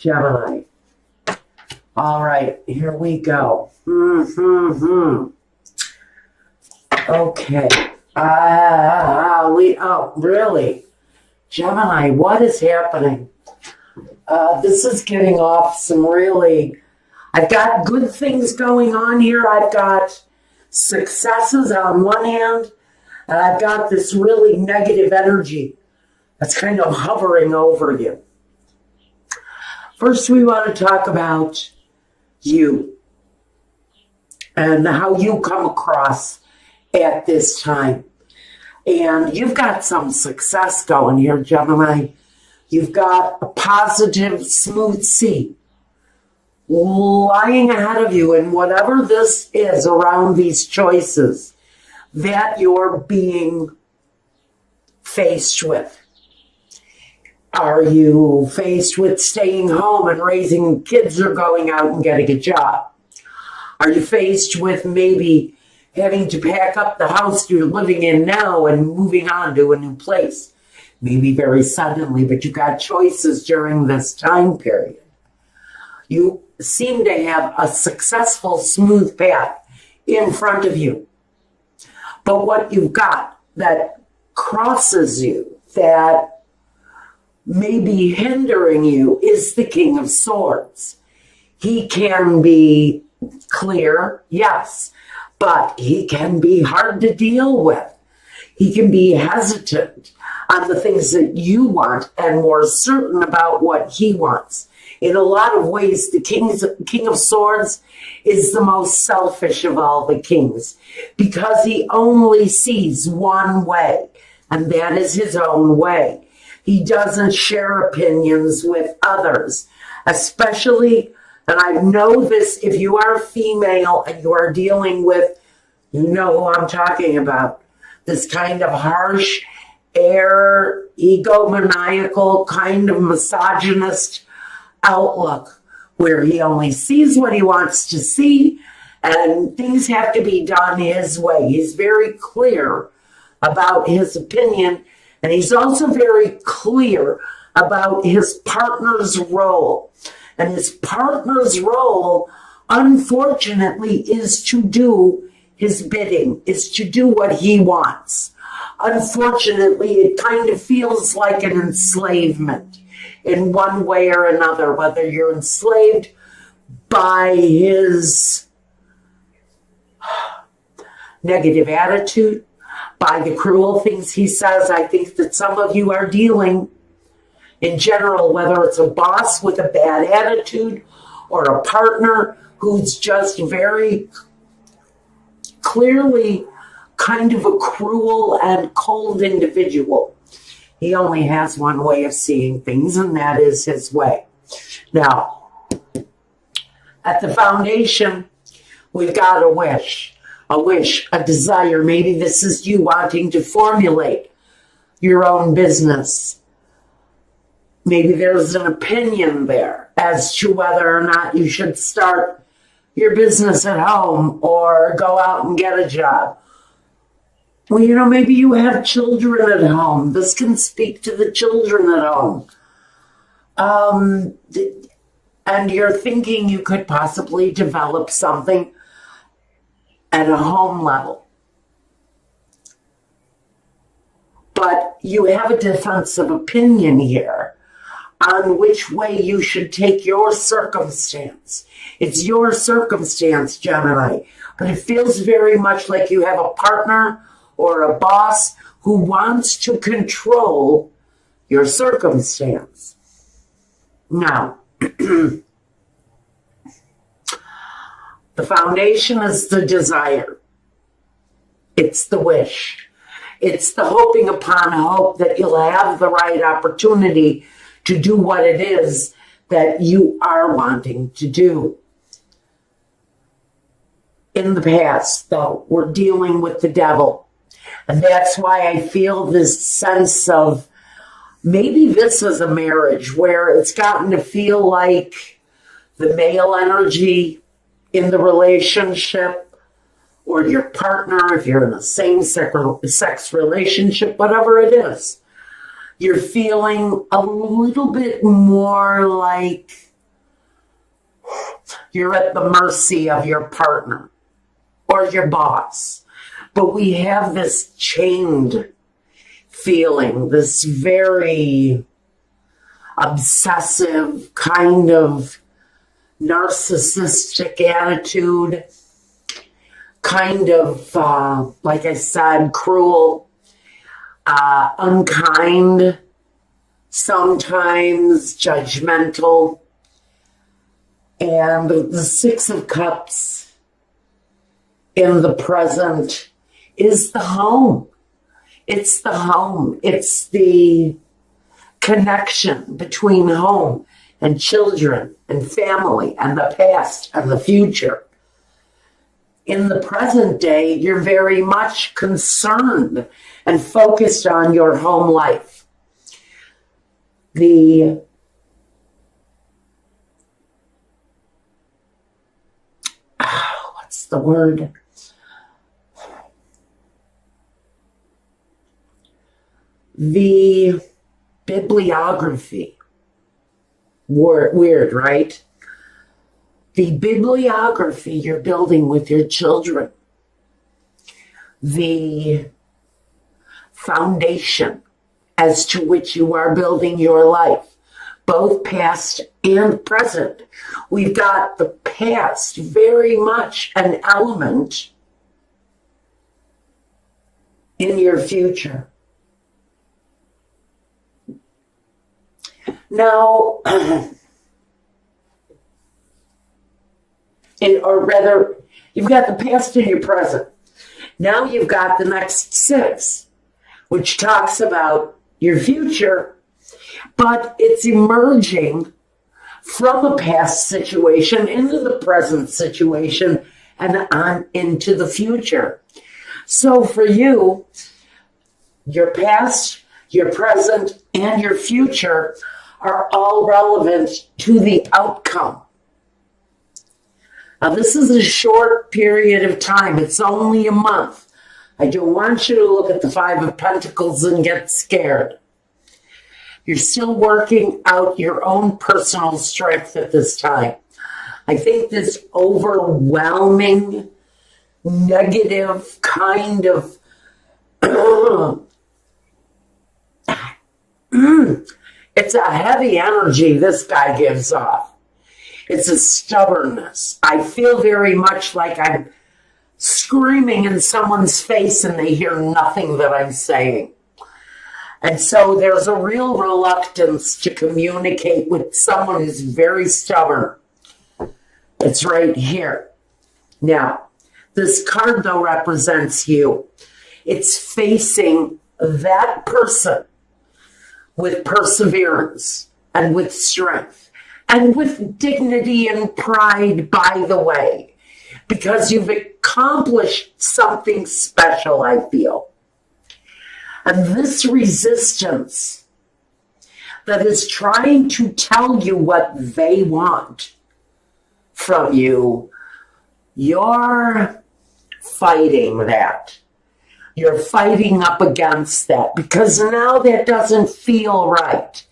Gemini. All right, here we go. Okay. Really? Gemini, what is happening? This is getting off some really... I've got good things going on here. I've got successes on one hand, and I've got this really negative energy that's kind of hovering over you. First, we want to talk about you and how you come across at this time. And you've got some success going here, Gemini. You've got a positive, smooth sea lying ahead of you, and whatever this is around these choices that you're being faced with. Are you faced with staying home and raising kids or going out and getting a job? Are you faced with maybe having to pack up the house you're living in now and moving on to a new place? Maybe very suddenly, but you got choices during this time period. You seem to have a successful, smooth path in front of you. But what you've got that crosses you, that may be hindering you, is the King of Swords. He can be clear, yes, but he can be hard to deal with. He can be hesitant on the things that you want and more certain about what he wants. In a lot of ways, the King of Swords is the most selfish of all the kings because he only sees one way, and that is his own way. He doesn't share opinions with others, especially, and I know this, if you are a female and you are dealing with, you know who I'm talking about, this kind of harsh, egomaniacal, kind of misogynist outlook where he only sees what he wants to see and things have to be done his way. He's very clear about his opinion, and he's also very clear about his partner's role. And his partner's role, unfortunately, is to do his bidding, is to do what he wants. Unfortunately, it kind of feels like an enslavement in one way or another, whether you're enslaved by his negative attitude, by the cruel things he says. I think that some of you are dealing in general, whether it's a boss with a bad attitude or a partner who's just very clearly kind of a cruel and cold individual. He only has one way of seeing things, and that is his way. Now, at the foundation, we've got a wish, a desire. Maybe this is you wanting to formulate your own business. Maybe there's an opinion there as to whether or not you should start your business at home or go out and get a job. Well, you know, maybe you have children at home. This can speak to the children at home. And you're thinking you could possibly develop something at a home level. But you have a difference of opinion here on which way you should take your circumstance. It's your circumstance, Gemini, but it feels very much like you have a partner or a boss who wants to control your circumstance. Now, the foundation is the desire. It's the wish. It's the hoping upon hope that you'll have the right opportunity to do what it is that you are wanting to do. In the past, though, we're dealing with the devil. And that's why I feel this sense of maybe this is a marriage where it's gotten to feel like the male energy in the relationship, or your partner, if you're in a same-sex relationship, whatever it is, you're feeling a little bit more like You're at the mercy of your partner or your boss. But we have this chained feeling, this very obsessive kind of narcissistic attitude, kind of, like I said, cruel, unkind, sometimes judgmental. And the Six of Cups in the present is the home. It's the home. It's the connection between home and children and family and the past and the future. In the present day, you're very much concerned and focused on your home life. What's the word? The bibliography. Weird, right? The bibliography you're building with your children. The foundation as to which you are building your life, both past and present. We've got the past very much an element in your future. Now, or rather, you've got the past and your present. Now you've got the next six, which talks about your future, but it's emerging from a past situation into the present situation and on into the future. So for you, your past, your present, and your future are all relevant to the outcome. Now, this is a short period of time. It's only a month. I don't want you to look at the Five of Pentacles and get scared. You're still working out your own personal strength at this time. I think this overwhelming, negative kind of it's a heavy energy this guy gives off. It's a stubbornness. I feel very much like I'm screaming in someone's face and they hear nothing that I'm saying. And so there's a real reluctance to communicate with someone who's very stubborn. It's right here. Now, this card, though, represents you. It's facing that person with perseverance and with strength and with dignity and pride, by the way, because you've accomplished something special, I feel. And this resistance that is trying to tell you what they want from you, you're fighting that. You're fighting up against that because now that doesn't feel right.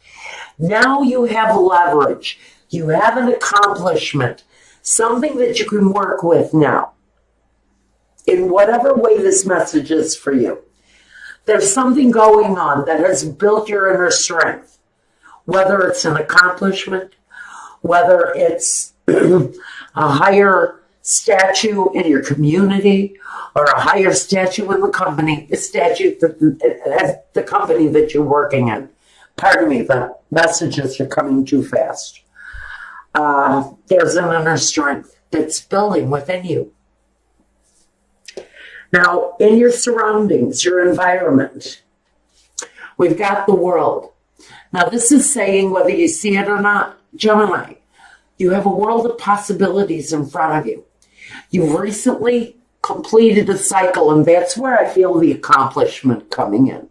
Now you have leverage. You have an accomplishment, something that you can work with now in whatever way this message is for you. There's something going on that has built your inner strength, whether it's an accomplishment, whether it's a higher statue in your community or a higher statue in the company, the company that you're working in. Pardon me, the messages are coming too fast. There's an inner strength that's building within you. Now, in your surroundings, your environment, we've got the world. Now, this is saying, whether you see it or not, Gemini, you have a world of possibilities in front of you. You've recently completed a cycle, and that's where I feel the accomplishment coming in.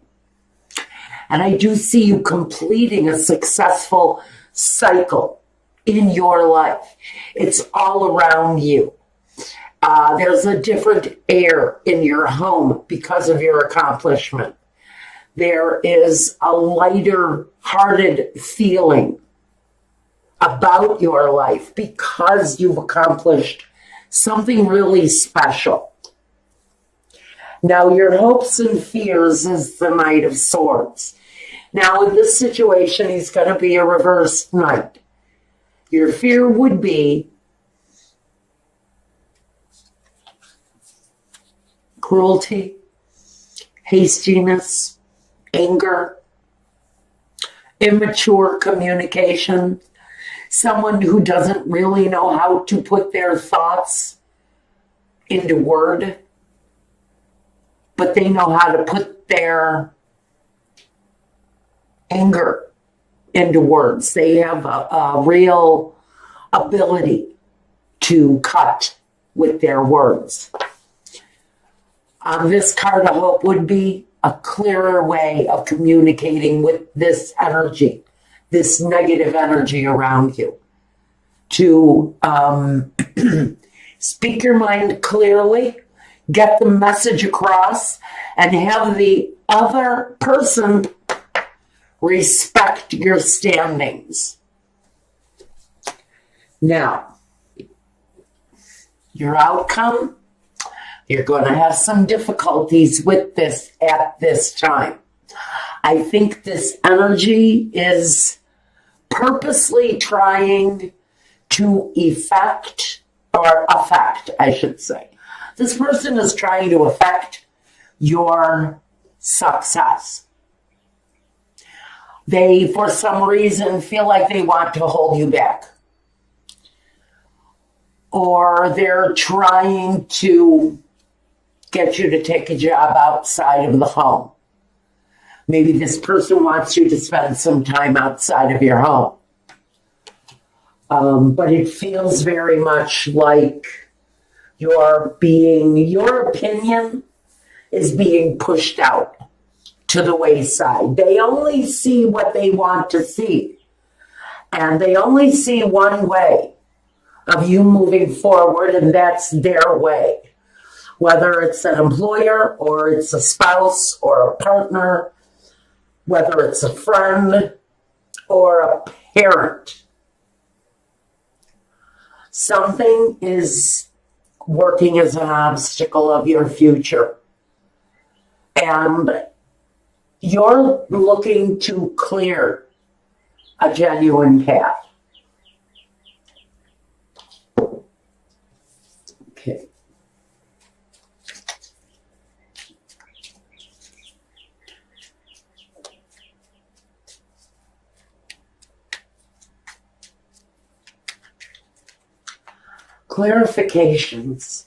And I do see you completing a successful cycle in your life. It's all around you. There's a different air in your home because of your accomplishment. There is a lighter-hearted feeling about your life because you've accomplished something really special. Now, your hopes and fears is the Knight of Swords. Now, in this situation, he's going to be a reversed knight. Your fear would be cruelty, hastiness, anger, immature communication, someone who doesn't really know how to put their thoughts into word, but they know how to put their anger into words. They have a real ability to cut with their words. This card of hope would be a clearer way of communicating with this energy, this negative energy around you. To speak your mind clearly, get the message across, and have the other person respect your standings. Now, your outcome, you're going to have some difficulties with this at this time. I think this energy is purposely trying to affect, I should say. This person is trying to affect your success. They, for some reason, feel like they want to hold you back. Or they're trying to get you to take a job outside of the home. Maybe this person wants you to spend some time outside of your home. But it feels very much like your opinion is being pushed out to the wayside. They only see what they want to see. And they only see one way of you moving forward, and that's their way. Whether it's an employer or it's a spouse or a partner, whether it's a friend or a parent. Something is working as an obstacle of your future. And you're looking to clear a genuine path. Okay. Clarifications.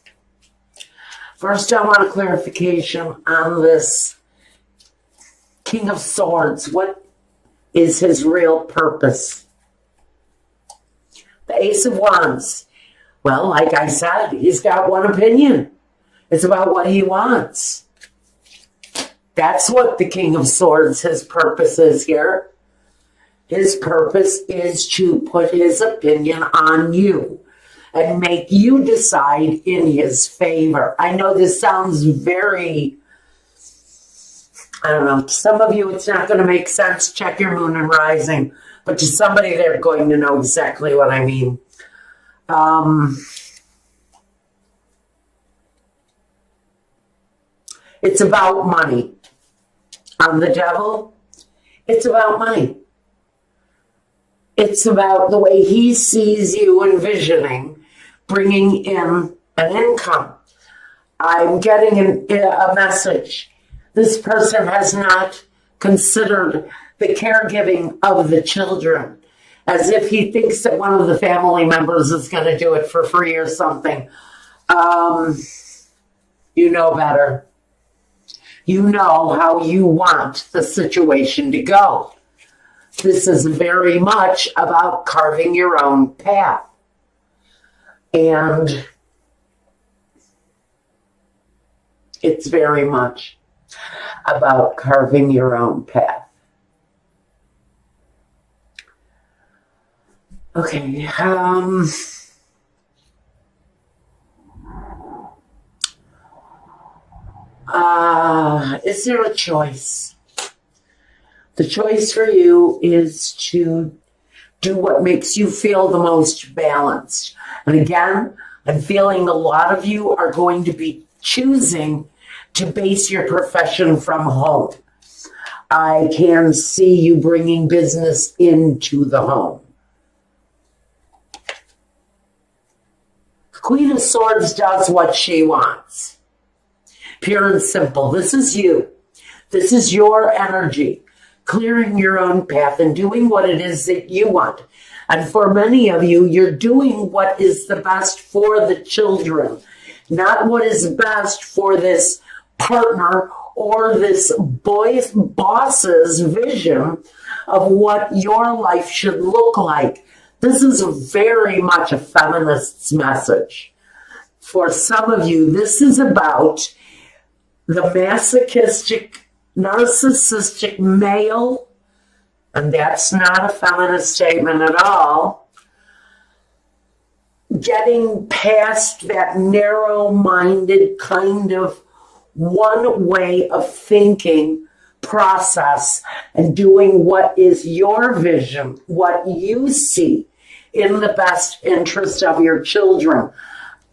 First, I want a clarification on this King of Swords. What is his real purpose? The Ace of Wands. Well, like I said, he's got one opinion. It's about what he wants. That's what the King of Swords, his purpose is here. His purpose is to put his opinion on you and make you decide in his favor. I know this sounds very, I don't know, to some of you it's not going to make sense. Check your moon and rising. But to somebody, they're going to know exactly what I mean. It's about money. On the Devil, it's about money. It's about the way he sees you envisioning bringing in an income. I'm getting a message. This person has not considered the caregiving of the children, as if he thinks that one of the family members is going to do it for free or something. You know better. You know how you want the situation to go. This is very much about carving your own path. And it's very much about carving your own path. Okay, is there a choice? The choice for you is to Do what makes you feel the most balanced. And again, I'm feeling a lot of you are going to be choosing to base your profession from home. I can see you bringing business into the home. Queen of Swords does what she wants. Pure and simple. This is you. This is your energy. Clearing your own path and doing what it is that you want. And for many of you, you're doing what is the best for the children, not what is best for this partner or this boss's vision of what your life should look like. This is very much a feminist's message. For some of you, this is about the masochistic, narcissistic male, and that's not a feminist statement at all, getting past that narrow-minded kind of one way of thinking process and doing what is your vision, what you see in the best interest of your children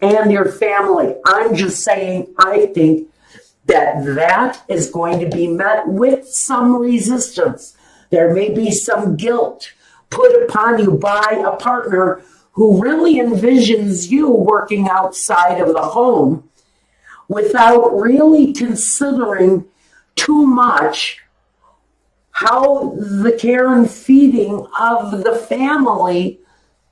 and your family. I'm just saying, I think that is going to be met with some resistance. There may be some guilt put upon you by a partner who really envisions you working outside of the home without really considering too much how the care and feeding of the family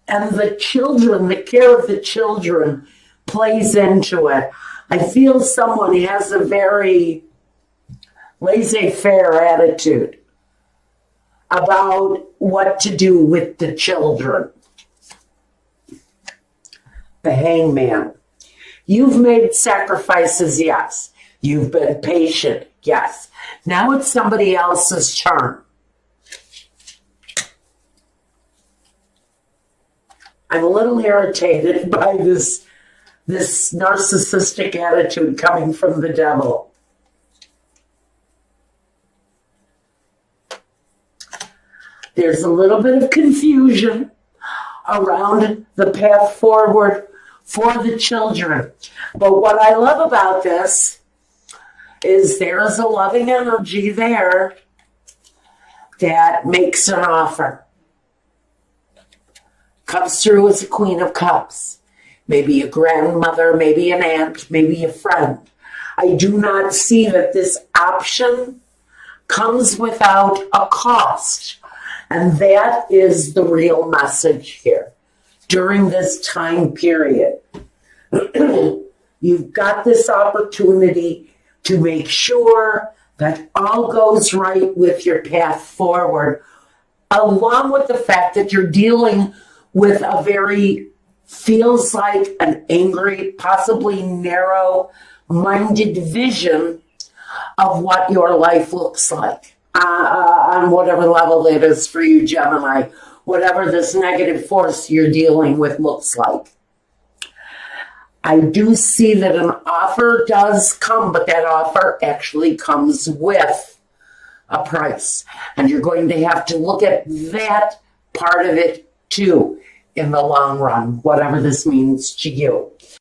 and the children, the care of the children plays into it. I feel someone has a very laissez-faire attitude about what to do with the children. The Hangman. You've made sacrifices, yes. You've been patient, yes. Now it's somebody else's turn. I'm a little irritated by this narcissistic attitude coming from the devil. There's a little bit of confusion around the path forward for the children. But what I love about this is there's a loving energy there that makes an offer. Comes through as a Queen of Cups. Maybe a grandmother, maybe an aunt, maybe a friend. I do not see that this option comes without a cost. And that is the real message here. During this time period, you've got this opportunity to make sure that all goes right with your path forward, along with the fact that you're dealing with a very, feels like an angry, possibly narrow-minded vision of what your life looks like. On whatever level it is for you, Gemini, whatever this negative force you're dealing with looks like. I do see that an offer does come, but that offer actually comes with a price. And you're going to have to look at that part of it too in the long run, whatever this means to you.